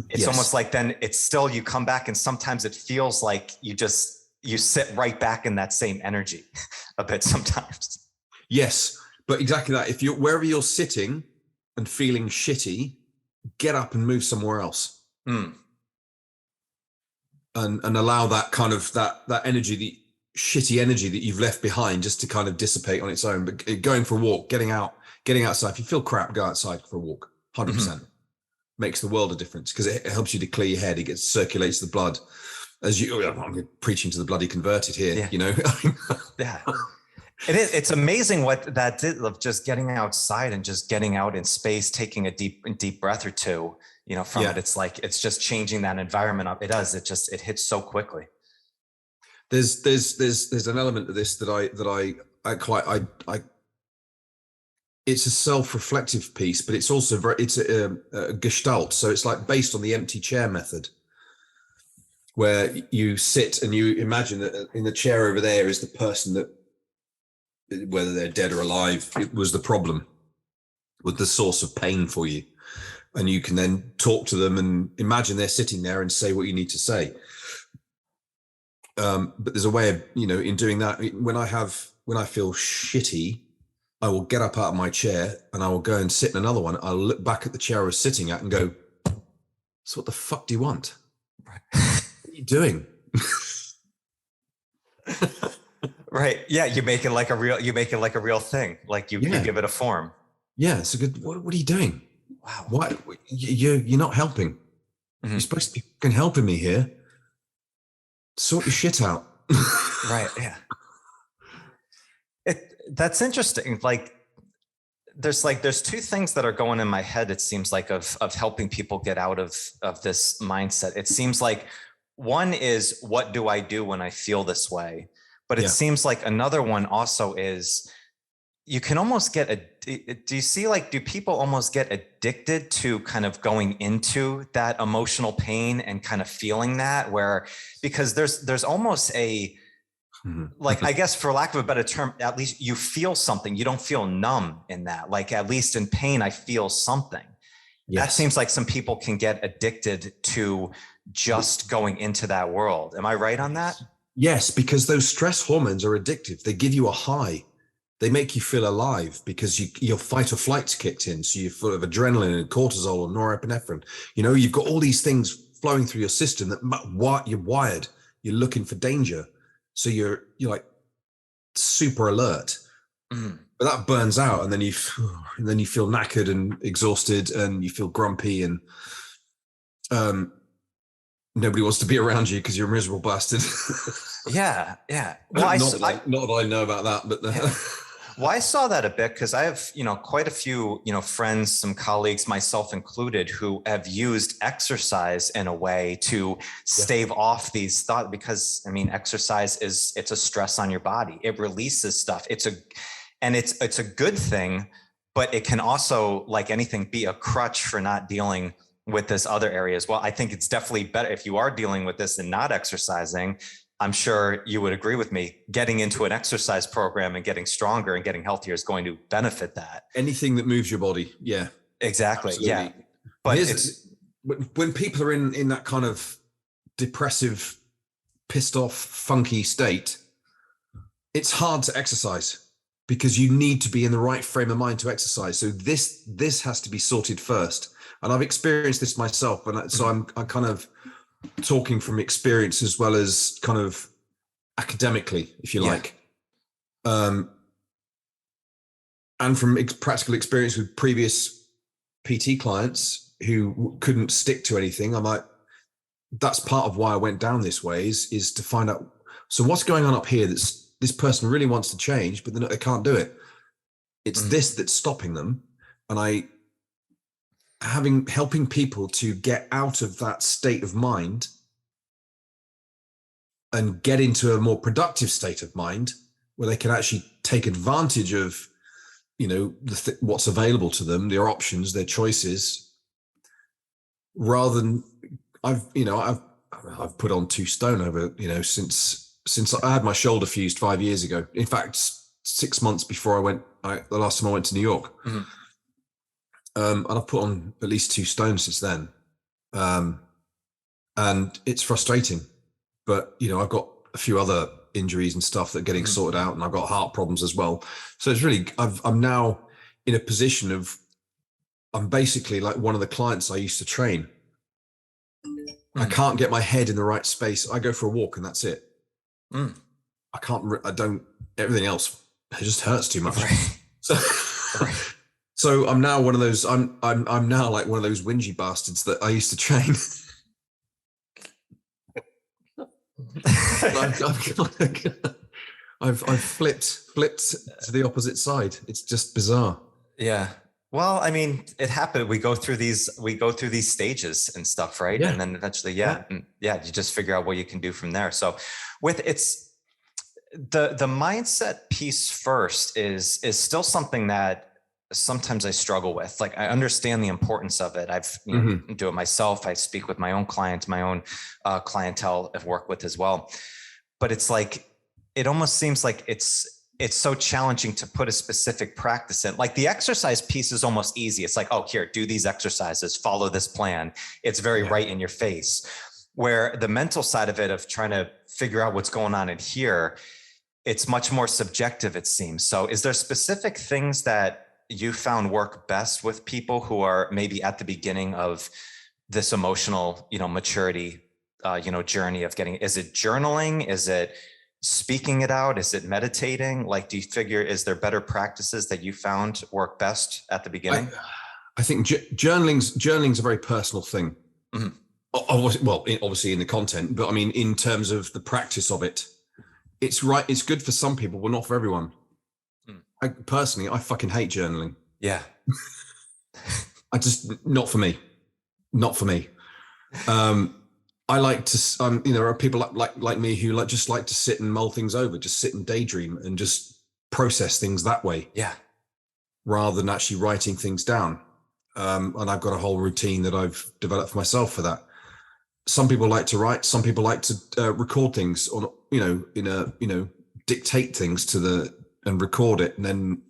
it's almost like then it's still, you come back and sometimes it feels like you sit right back in that same energy a bit sometimes. Yes, but exactly that. If wherever you're sitting and feeling shitty, get up and move somewhere else. And allow that kind of that energy, the shitty energy that you've left behind, just to kind of dissipate on its own. But going for a walk, getting outside. If you feel crap, go outside for a walk. 100%. Makes the world a difference, because it helps you to clear your head. It circulates the blood. I'm preaching to the bloody converted here, you know. It's amazing what that did, of just getting outside and just getting out in space, taking a deep breath or two, you know, from it. It's like, it's just changing that environment up. It does. It hits so quickly. There's an element of this that I it's a self-reflective piece, but it's also it's a gestalt. So it's like based on the empty chair method, where you sit and you imagine that in the chair over there is the person that, whether they're dead or alive, it was the problem, was the source of pain for you. And you can then talk to them and imagine they're sitting there and say what you need to say. But there's a way of, you know, in doing that, when I feel shitty, I will get up out of my chair and I will go and sit in another one. I'll look back at the chair I was sitting at and go, so what the fuck do you want? What are you doing? Right. Yeah. You make it like a real thing. Like you give it a form. Yeah. It's a good, what are you doing? Wow. What? You're not helping. You're supposed to be fucking helping me here. Sort your shit out. Right. Yeah. That's interesting. Like there's two things that are going in my head, it seems like, of helping people get out of this mindset. It seems like one is, what do I do when I feel this way? But it seems like another one also is, you can almost get do you see, like, do people almost get addicted to kind of going into that emotional pain and kind of feeling that, where, because there's almost a, like, I guess for lack of a better term, at least you feel something. You don't feel numb in that. Like, at least in pain, I feel something. Yes. That seems like some people can get addicted to just going into that world. Am I right on that? Yes, because those stress hormones are addictive. They give you a high. They make you feel alive because your fight or flight's kicked in. So you're full of adrenaline and cortisol and norepinephrine. You know, you've got all these things flowing through your system that you're wired. You're looking for danger. So you're like super alert. Mm. But that burns out, and then you feel knackered and exhausted, and you feel grumpy, and nobody wants to be around you because you're a miserable bastard. Yeah. Well, not that I know about that, but yeah. Well, I saw that a bit because I have, quite a few, friends, some colleagues, myself included, who have used exercise in a way to stave off these thoughts, because exercise it's a stress on your body. It releases stuff. It's a good thing, but it can also, like anything, be a crutch for not dealing with this other area as well. I think it's definitely better if you are dealing with this and not exercising. I'm sure you would agree with me, getting into an exercise program and getting stronger and getting healthier is going to benefit that. Anything that moves your body. Yeah, exactly. Absolutely. Yeah. But when people are in that kind of depressive, pissed off, funky state, it's hard to exercise because you need to be in the right frame of mind to exercise. So this has to be sorted first. And I've experienced this myself. And so I'm kind of talking from experience as well as kind of academically, if you like, and from practical experience with previous PT clients who couldn't stick to anything. I'm like, that's part of why I went down this way is to find out, so what's going on up here that's this person really wants to change, but they can't do it. It's this that's stopping them. And helping people to get out of that state of mind and get into a more productive state of mind where they can actually take advantage of, what's available to them, their options, their choices, rather than I've put on 2 stone over, since I had my shoulder fused 5 years ago. In fact, 6 months before the last time I went to New York. Mm-hmm. And I've put on at least 2 stones since then. And it's frustrating, but I've got a few other injuries and stuff that are getting sorted out, and I've got heart problems as well. So it's really, I'm now in a position of, I'm basically like one of the clients I used to train. I can't get my head in the right space. I go for a walk and that's it. Everything else, it just hurts too much. Right. So I'm now one of those, I'm now like one of those whingy bastards that I used to train. I've flipped to the opposite side. It's just bizarre. Yeah. Well, it happened. We go through these stages and stuff, right? Yeah. And then eventually, you just figure out what you can do from there. So it's the mindset piece first is still something that sometimes I struggle with. Like, I understand the importance of it. I've do it myself. I speak with my own clients, my own clientele I've worked with as well. But it's like, it almost seems like it's so challenging to put a specific practice in. Like, the exercise piece is almost easy. It's like, oh, here, do these exercises, follow this plan. It's very right in your face. Where the mental side of it, of trying to figure out what's going on in here, it's much more subjective, it seems. So is there specific things that you found work best with people who are maybe at the beginning of this emotional, maturity, journey of getting, is it journaling? Is it speaking it out? Is it meditating? Like, do you figure, is there better practices that you found work best at the beginning? I think journaling's a very personal thing. Mm-hmm. Obviously in the content, but in terms of the practice of it, it's good for some people, but not for everyone. I fucking hate journaling. Yeah. Not for me. I like to, there are people like me who just like to sit and mull things over, just sit and daydream and just process things that way. Yeah. Rather than actually writing things down. And I've got a whole routine that I've developed for myself for that. Some people like to write, some people like to record things, or, dictate things and record it and then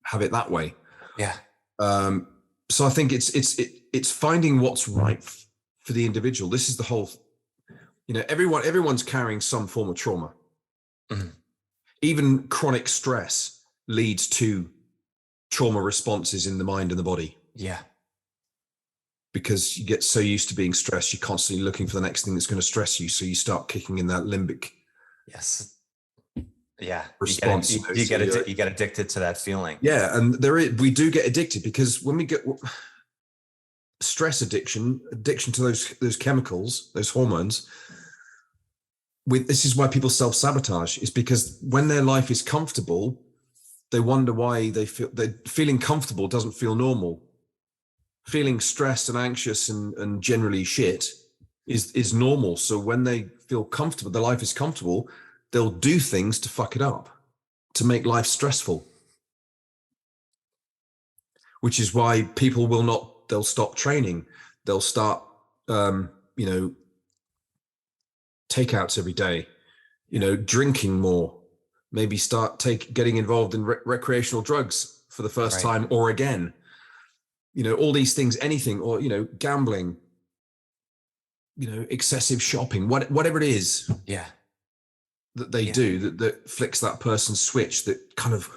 have it that way. Yeah. So I think it's finding what's right for the individual. This is the whole, everyone's carrying some form of trauma. Mm-hmm. Even chronic stress leads to trauma responses in the mind and the body. Yeah. Because you get so used to being stressed, you're constantly looking for the next thing that's going to stress you. So you start kicking in that limbic. Yes. Yeah. Response. You get addicted to that feeling. Yeah. And we do get addicted, because when we get stress addiction to those chemicals, those hormones, this is why people self-sabotage, is because when their life is comfortable, they wonder why feeling comfortable doesn't feel normal. Feeling stressed and anxious and generally shit is normal. So when they feel comfortable, their life is comfortable, they'll do things to fuck it up, to make life stressful. Which is why people they'll stop training. They'll start, takeouts every day, drinking more, maybe start getting involved in recreational drugs for the first time or again. All these things, anything, or, gambling, excessive shopping, whatever it is. Yeah. That they do that flicks that person's switch, that kind of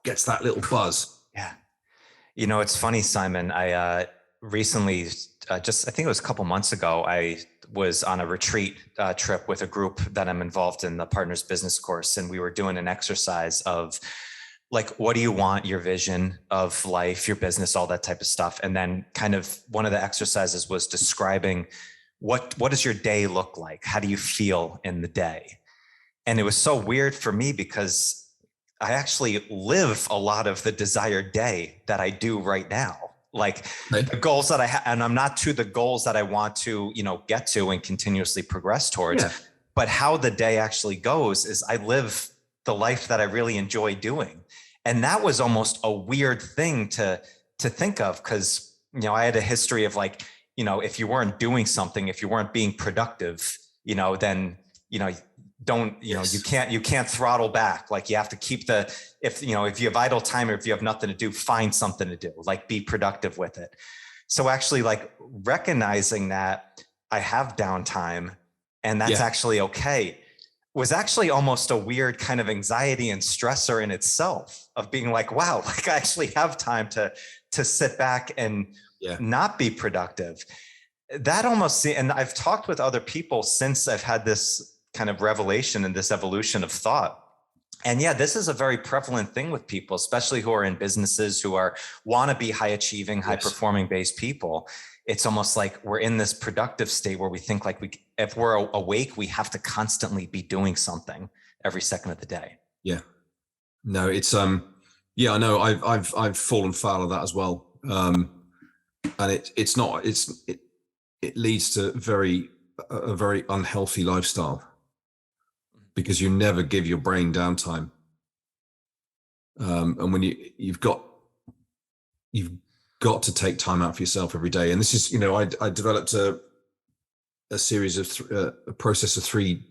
gets that little buzz. Yeah. It's funny, Simon, I recently, I think it was a couple months ago, I was on a retreat trip with a group that I'm involved in, the Partners Business Course. And we were doing an exercise of, like, what do you want, your vision of life, your business, all that type of stuff. And then kind of one of the exercises was describing what does your day look like? How do you feel in the day? And it was so weird for me, because I actually live a lot of the desired day that I do right now. Like the goals that I have, and I'm not to the goals that I want to, get to and continuously progress towards, but how the day actually goes is I live the life that I really enjoy doing. And that was almost a weird thing to think of, because, I had a history of, like, if you weren't doing something, if you weren't being productive, then, don't, you can't throttle back. Like, you have to keep if you have idle time, or if you have nothing to do, find something to do, like, be productive with it. So actually, like, recognizing that I have downtime and that's actually okay, was actually almost a weird kind of anxiety and stressor in itself, of being like, wow, like, I actually have time to sit back and not be productive. That almost, and I've talked with other people since I've had this kind of revelation and this evolution of thought. And this is a very prevalent thing with people, especially who are in businesses, who want to be high achieving, high performing based people. It's almost like we're in this productive state where we think, like, if we're awake, we have to constantly be doing something every second of the day. Yeah. No, it's, I know I've fallen foul of that as well. And it leads to a very unhealthy lifestyle, because you never give your brain downtime. And when you've got to take time out for yourself every day. And this is, I developed a series of a process of 3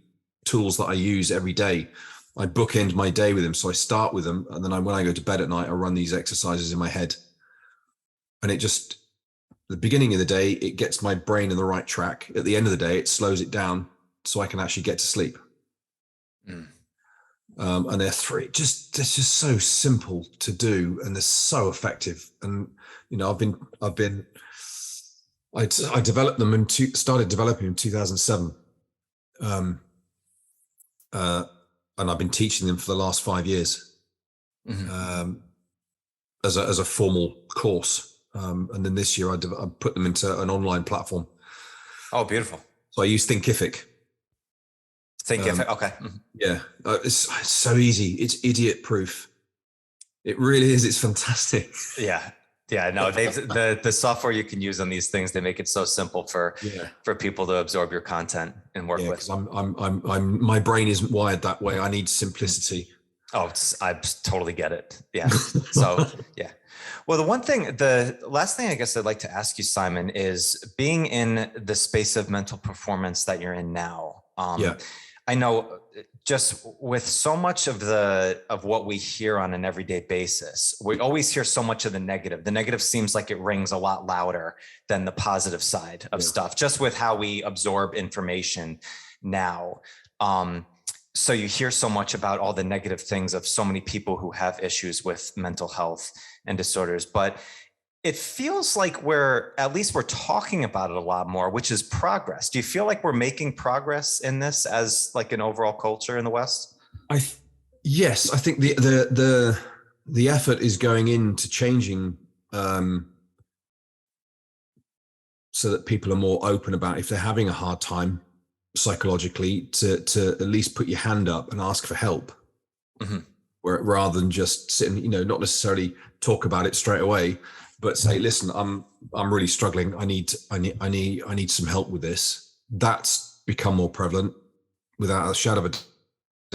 tools that I use every day. I bookend my day with them. So I start with them, and then when I go to bed at night, I run these exercises in my head. And the beginning of the day, it gets my brain in the right track. At the end of the day, it slows it down so I can actually get to sleep. And they're 3, it's just so simple to do, and they're so effective. And I developed them and started developing them in 2007, and I've been teaching them for the last 5 years, as a formal course. And then this year I put them into an online platform. Oh, beautiful! So I use Thinkific. Okay. Yeah, it's so easy. It's idiot proof. It really is. It's fantastic. Yeah. No, the software you can use on these things, they make it so simple for people to absorb your content and work with. My brain isn't wired that way. I need simplicity. Oh, I totally get it. Yeah. So, yeah. Well, the last thing I guess I'd like to ask you, Simon, is being in the space of mental performance that you're in now. Yeah. I know just with so much of what we hear on an everyday basis, we always hear so much of the negative. The negative seems like it rings a lot louder than the positive side of stuff, just with how we absorb information now. So you hear so much about all the negative things of so many people who have issues with mental health and disorders, but it feels like we're talking about it a lot more, which is progress. Do you feel like we're making progress in this as like an overall culture in the West? Yes, I think the effort is going into changing so that people are more open about if they're having a hard time psychologically to at least put your hand up and ask for help, rather than just sit and, not necessarily talk about it straight away, but say, listen, I'm really struggling. I need some help with this. That's become more prevalent without a shadow of a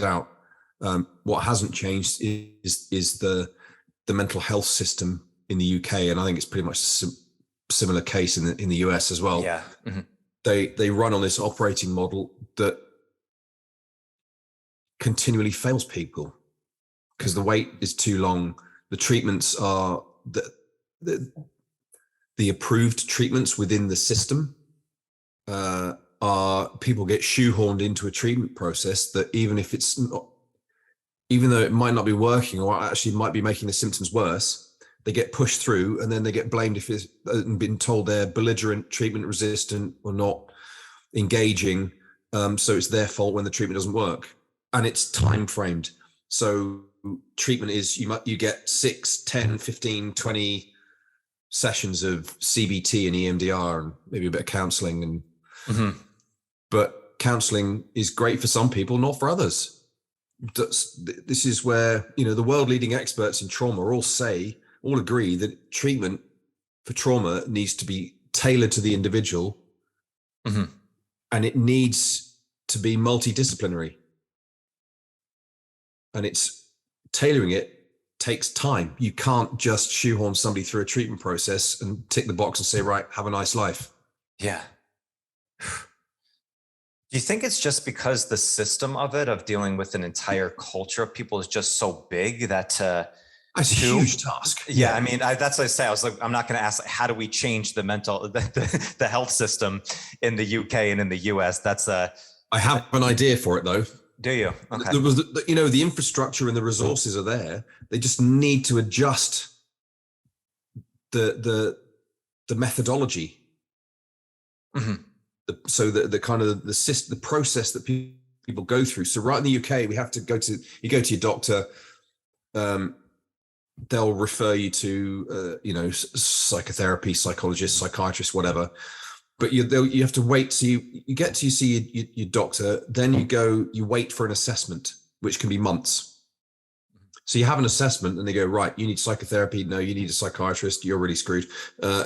doubt. What hasn't changed is the mental health system in the UK, and I think it's pretty much a similar case in the US as well. Yeah. They run on this operating model that continually fails people because the wait is too long. The treatments are the approved treatments within the system are people get shoehorned into a treatment process that even though it might not be working or actually might be making the symptoms worse, they get pushed through and then they get blamed if it's been told they're belligerent, treatment resistant, or not engaging. So it's their fault when the treatment doesn't work, and it's time framed. So treatment is you get 6, 10, 15, 20 sessions of CBT and EMDR and maybe a bit of counseling but counseling is great for some people, not for others. This is where, the world leading experts in trauma all agree that treatment for trauma needs to be tailored to the individual, and it needs to be multidisciplinary. And it's tailoring it takes time. You can't just shoehorn somebody through a treatment process and tick the box and say, right, have a nice life. Yeah. Do you think it's just because the system of dealing with an entire culture of people is just so big that it's a huge task. Yeah, I mean, that's what I say. I was like, I'm not going to ask, how do we change the health system in the UK and in the US? I have an idea for it, though. Do you? Okay. There was, the infrastructure and the resources are there. They just need to adjust the methodology. So the kind of the system, the process that people go through. So right in the UK, we have to go to your doctor. They'll refer you to psychotherapy, psychologist, psychiatrist, whatever. But you have to wait. So you get to see your doctor, then you wait for an assessment, which can be months. So you have an assessment and they go, right, you need psychotherapy. No, you need a psychiatrist. You're really screwed. Or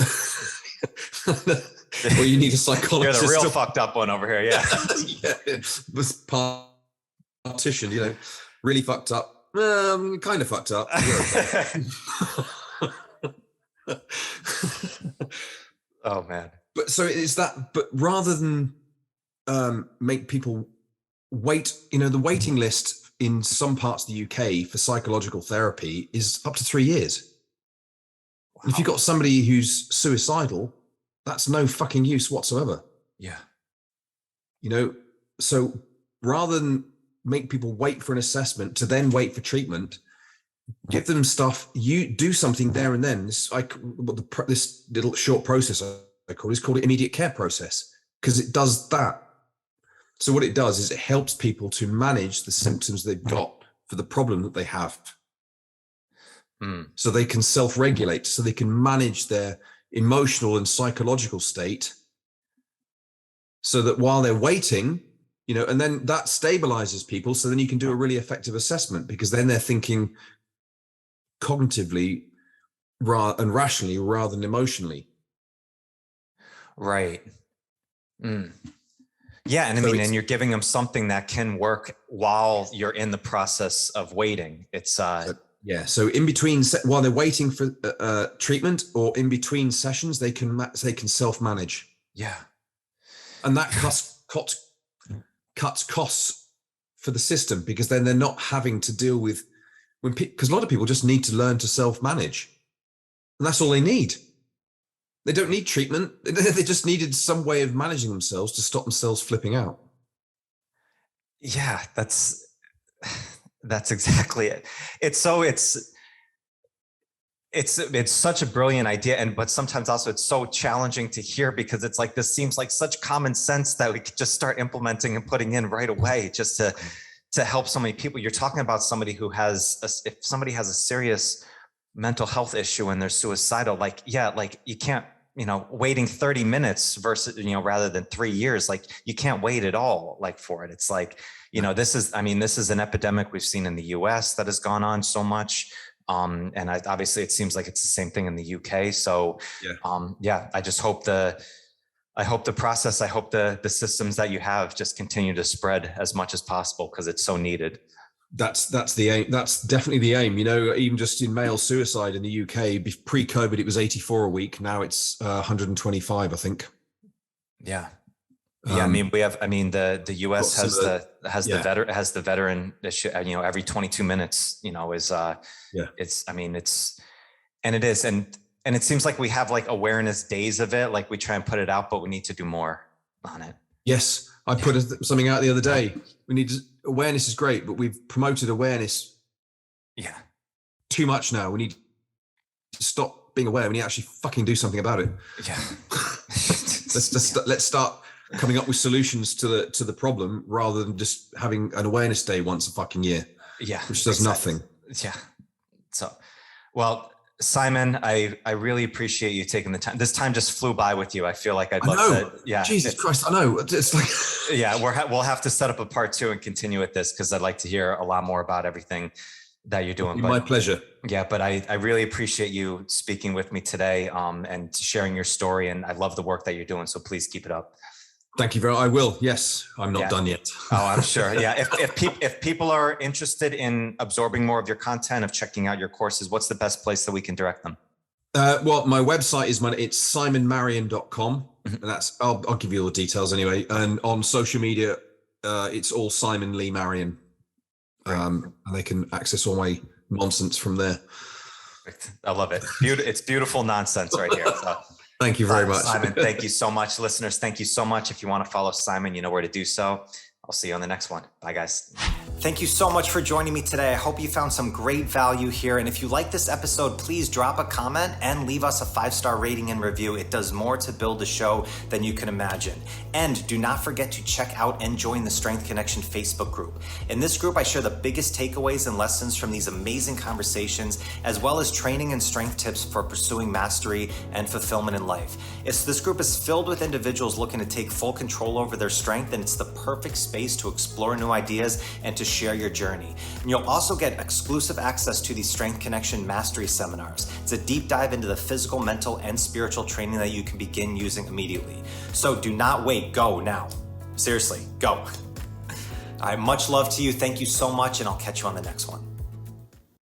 you need a psychologist. You're the real fucked up one over here. Yeah. Yeah. It was partitioned, really fucked up. Kind of fucked up. Oh man. But so it's that, but rather than make people wait, the waiting list in some parts of the UK for psychological therapy is up to 3 years. Wow. If you've got somebody who's suicidal, that's no fucking use whatsoever. Yeah. So rather than make people wait for an assessment to then wait for treatment, give them stuff, you do something there and then. This little short process I call it immediate care process, because it does that. So what it does is it helps people to manage the symptoms they've got for the problem that they have. So they can self-regulate, so they can manage their emotional and psychological state, so that while they're waiting, and then that stabilizes people. So then you can do a really effective assessment, because then they're thinking cognitively and rationally rather than emotionally. Right. Yeah. And I So mean, and you're giving them something that can work while you're in the process of waiting. It's, yeah. So in between, while they're waiting for treatment or in between sessions, they can self-manage. yeah. And that cuts costs for the system, because then they're not having to deal with because a lot of people just need to learn to self-manage, and that's all they need. They don't need treatment. They just needed some way of managing themselves to stop themselves flipping out. Yeah, that's exactly it. It's such a brilliant idea, but sometimes also it's so challenging to hear, because it's like, this seems like such common sense that we could just start implementing and putting in right away, just to help so many people. You're talking about somebody who if somebody has a serious mental health issue and they're suicidal, like you can't, waiting 30 minutes versus, rather than 3 years, like you can't wait at all, like for it. It's like, this is an epidemic we've seen in the US that has gone on so much. And obviously it seems like it's the same thing in the UK. So I just hope the process, I hope the systems that you have just continue to spread as much as possible, because it's so needed. That's the aim. That's definitely the aim. Even just in male suicide in the UK, pre-COVID, it was 84 a week. Now it's 125, I think. Yeah. Yeah. The US has the veteran issue, every 22 minutes, and it seems like we have like awareness days of it. Like we try and put it out, but we need to do more on it. Yes. I put something out the other day. Awareness is great, but we've promoted awareness too much now. We need to stop being aware. We need to actually fucking do something about it. Yeah. Let's start coming up with solutions to the problem, rather than just having an awareness day once a fucking year. Yeah. Which does nothing. Yeah. So, well, Simon, I really appreciate you taking the time. This time just flew by with you. I feel like I'd love to. Yeah. Jesus Christ, I know. It's like. Yeah, we'll have to set up a part 2 and continue with this, because I'd like to hear a lot more about everything that you're doing. My pleasure. Yeah, but I really appreciate you speaking with me today, and sharing your story. And I love the work that you're doing. So please keep it up. Thank you very much. I will. Yes, I'm not done yet. Oh, I'm sure. Yeah. If people are interested in absorbing more of your content, of checking out your courses, what's the best place that we can direct them? Well, my website it's simonmaryan.com. Mm-hmm. And I'll give you all the details anyway. And on social media, it's all Simon Lee Maryan. And they can access all my nonsense from there. Perfect. I love it. It's beautiful nonsense right here. So. Thank you very much. Simon, thank you so much. Listeners, thank you so much. If you want to follow Simon, you know where to do so. I'll see you on the next one. Bye, guys. Thank you so much for joining me today. I hope you found some great value here. And if you like this episode, please drop a comment and leave us a 5-star rating and review. It does more to build the show than you can imagine. And do not forget to check out and join the Strength Connection Facebook group. In this group, I share the biggest takeaways and lessons from these amazing conversations, as well as training and strength tips for pursuing mastery and fulfillment in life. This group is filled with individuals looking to take full control over their strength, and it's the perfect space to explore new ideas and to share your journey. And you'll also get exclusive access to these Strength Connection Mastery seminars. It's a deep dive into the physical, mental, and spiritual training that you can begin using immediately. So do not wait, go now. Seriously, go. All right, much love to you. Thank you so much, and I'll catch you on the next one.